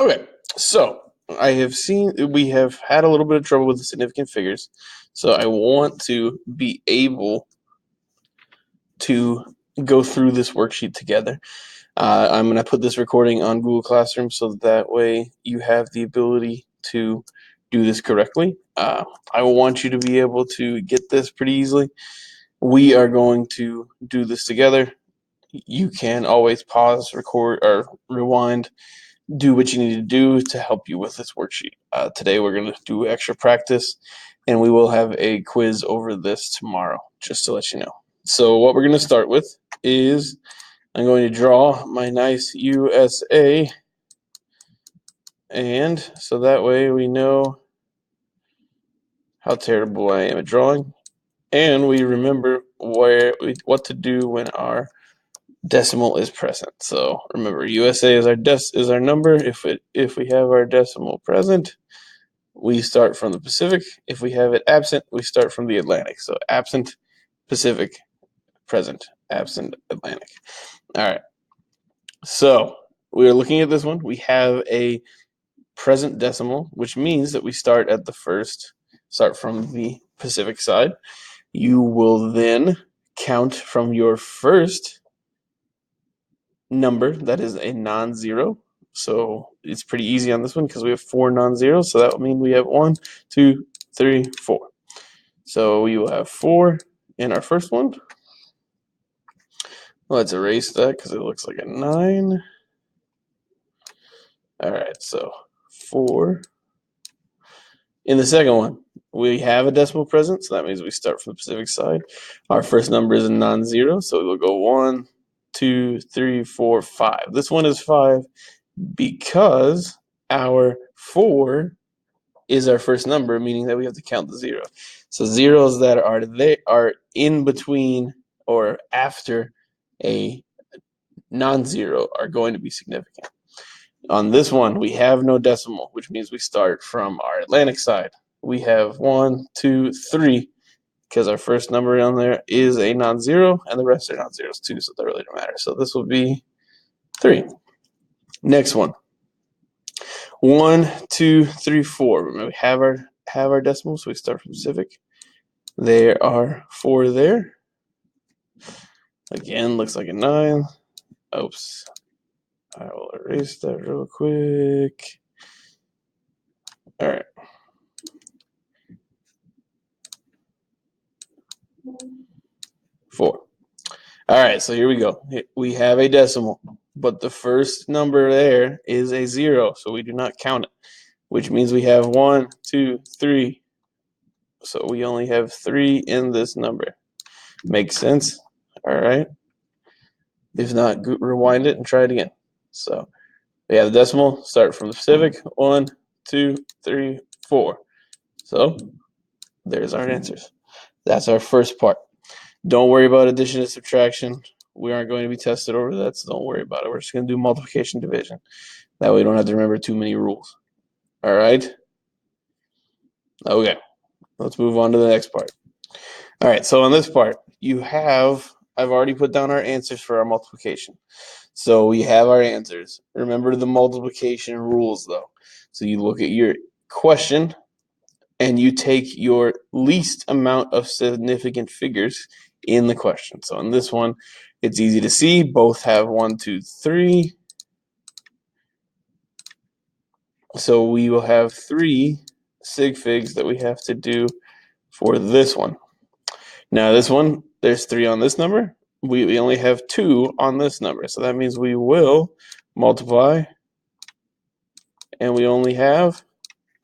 Okay, so we have had a little bit of trouble with the significant figures, so I want to be able to go through this worksheet together. I'm going to put this recording on Google Classroom so that way you have the ability to do this correctly. I want you to be able to get this pretty easily. We are going to do this together. You can always pause, record, or rewind, do what you need to do to help you with this worksheet. Today we're going to do extra practice, and we will have a quiz over this tomorrow, just to let you know. So what we're going to start with is I'm going to draw my nice USA, and so that way we know how terrible I am at drawing, and we remember what to do when our decimal is present. So remember, USA is our number. If we have our decimal present, we start from the Pacific. If we have it absent, we start from the Atlantic. So absent Pacific, present, absent Atlantic. All right. So we are looking at this one. We have a present decimal, which means that we start from the Pacific side. You will then count from your first number that is a non-zero. So it's pretty easy on this one because we have 4 non-zeros. So that would mean we have 1, 2, 3, 4. So we will have 4 in our first one. Let's erase that because it looks like a 9. All right, so 4. In the second one, we have a decimal present, so that means we start from the Pacific side. Our first number is a non-zero, so we'll go 1, 2, 3, 4, 5. This one is 5 because our 4 is our first number, meaning that we have to count the 0. So zeros that are in between or after a non-zero are going to be significant. On this one, we have no decimal, which means we start from our Atlantic side. We have 1, 2, 3, because our first number on there is a non-zero, and the rest are non-zeros too, so that really don't matter. So this will be 3. Next one. 1, 2, 3, 4. Remember, we have our decimals, so we start from Pacific. There are 4 there. Again, looks like a 9. Oops. I will erase that real quick. All right. 4. All right, so here we go. We have a decimal, but the first number there is a 0, so we do not count it, which means we have 1, 2, 3. So we only have 3 in this number. Makes sense? All right. If not, rewind it and try it again. So we have the decimal, start from the Pacific, 1, 2, 3, 4. So there's our answers. That's our first part. Don't worry about addition and subtraction. We aren't going to be tested over that, so don't worry about it. We're just going to do multiplication division. That way we don't have to remember too many rules. All right? Okay. Let's move on to the next part. All right, so on this part, I've already put down our answers for our multiplication. So we have our answers. Remember the multiplication rules, though. So you look at your question, and you take your least amount of significant figures in the question. So in this one, it's easy to see. Both have 1, 2, 3. So we will have 3 sig figs that we have to do for this one. Now this one, there's 3 on this number. We only have 2 on this number. So that means we will multiply, and we only have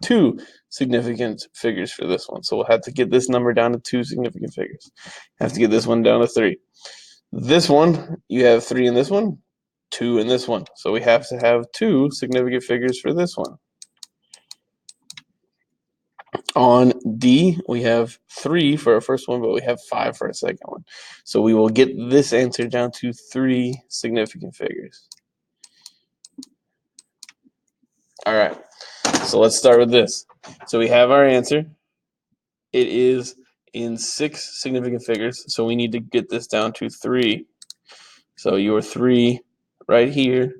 2 significant figures for this one. So we'll have to get this number down to 2 significant figures. Have to get this one down to 3. This one, you have 3 in this one, 2 in this one. So we have to have 2 significant figures for this one. On D, we have 3 for our first one, but we have 5 for our second one. So we will get this answer down to 3 significant figures. All right, so let's start with this. So we have our answer. It is in 6 significant figures, so we need to get this down to 3. So your 3 right here,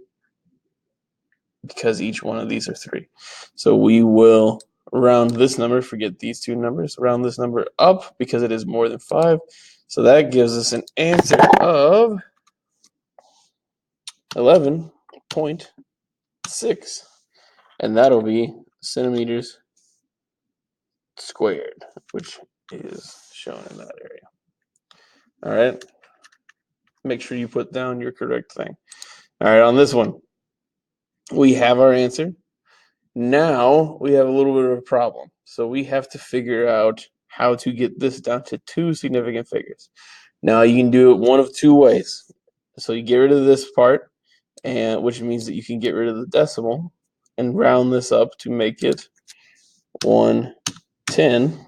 because each one of these are 3. So we will round this number, forget these two numbers, round this number up because it is more than 5. So that gives us an answer of 11.6. And that'll be centimeters squared, which is shown in that area. All right. Make sure you put down your correct thing. All right, on this one, we have our answer. Now we have a little bit of a problem. So we have to figure out how to get this down to 2 significant figures. Now you can do it one of 2 ways. So you get rid of this part, and which means that you can get rid of the decimal and round this up to make it 1/10.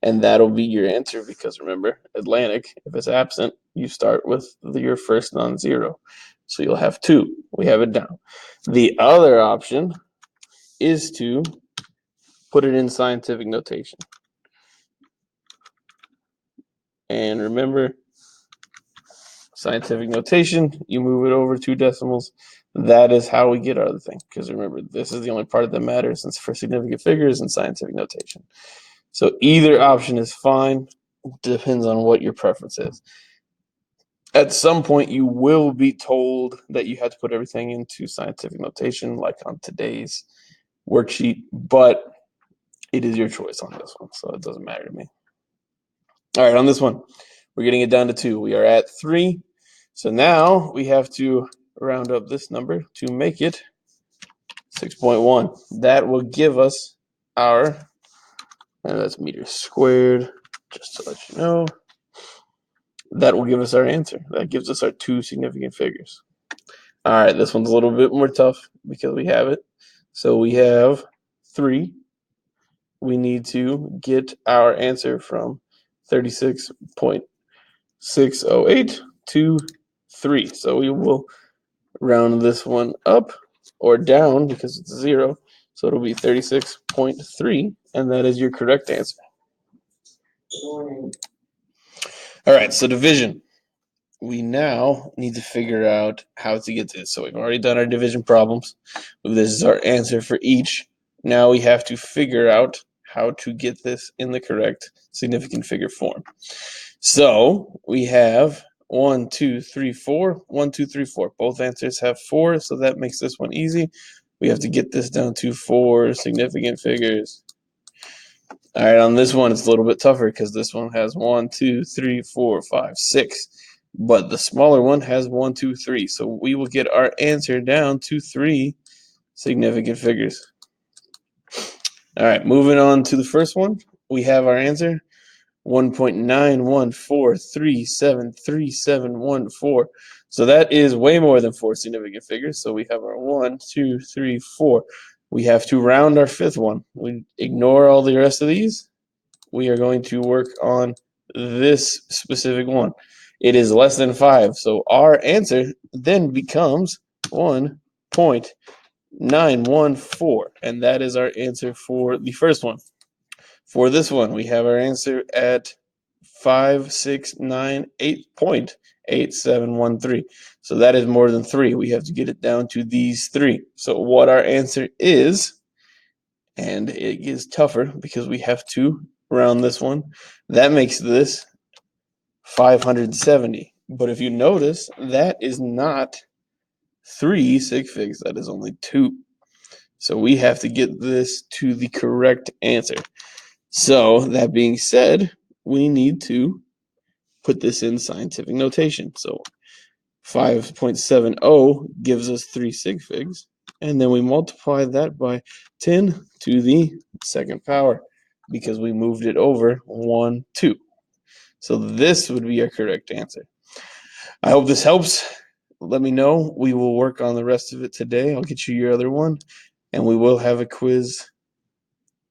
And that'll be your answer because remember, Atlantic, if it's absent, you start with your first non-zero. So you'll have 2. We have it down. The other option is to put it in scientific notation. And remember, scientific notation, you move it over 2 decimals. That is how we get our other thing. Because remember, this is the only part that matters since for significant figures and scientific notation. So either option is fine. Depends on what your preference is. At some point, you will be told that you have to put everything into scientific notation, like on today's worksheet, but it is your choice on this one, so it doesn't matter to me. All right, on this one, we're getting it down to 2. We are at 3. So now we have to round up this number to make it 6.1. That will give us our, and that's meters squared, just to let you know. That will give us our answer. That gives us our 2 significant figures. All right, this one's a little bit more tough because we have it. So we have 3. We need to get our answer from 36.608 to 3. So we will round this one up or down because it's 0. So it'll be 36.3, and that is your correct answer. All right, so division. We now need to figure out how to get this. So we've already done our division problems. This is our answer for each. Now we have to figure out how to get this in the correct significant figure form. So we have 1, 2, 3, 4. 1, 2, 3, 4. Both answers have 4, so that makes this one easy. We have to get this down to 4 significant figures. All right, on this one, it's a little bit tougher because this one has 1, 2, 3, 4, 5, 6. But the smaller one has 1, 2, 3. So we will get our answer down to 3 significant figures. All right, moving on to the first one. We have our answer, 1.914373714. So that is way more than 4 significant figures. So we have our 1, 2, 3, 4. We have to round our 5th one. We ignore all the rest of these. We are going to work on this specific one. It is less than 5. So our answer then becomes 1.914. And that is our answer for the first one. For this one, we have our answer at 5698.8713. So that is more than 3. We have to get it down to these 3. So what our answer is, and it is tougher because we have to round this one, that makes this 570. But if you notice, that is not 3 sig figs. That is only 2. So we have to get this to the correct answer. So that being said, we need to put this in scientific notation. So 5.70 gives us 3 sig figs. And then we multiply that by 10 to the 2nd power because we moved it over 1, 2. So this would be our correct answer. I hope this helps. Let me know. We will work on the rest of it today. I'll get you your other one, and we will have a quiz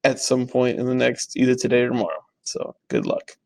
at some point in the next, either today or tomorrow. So good luck.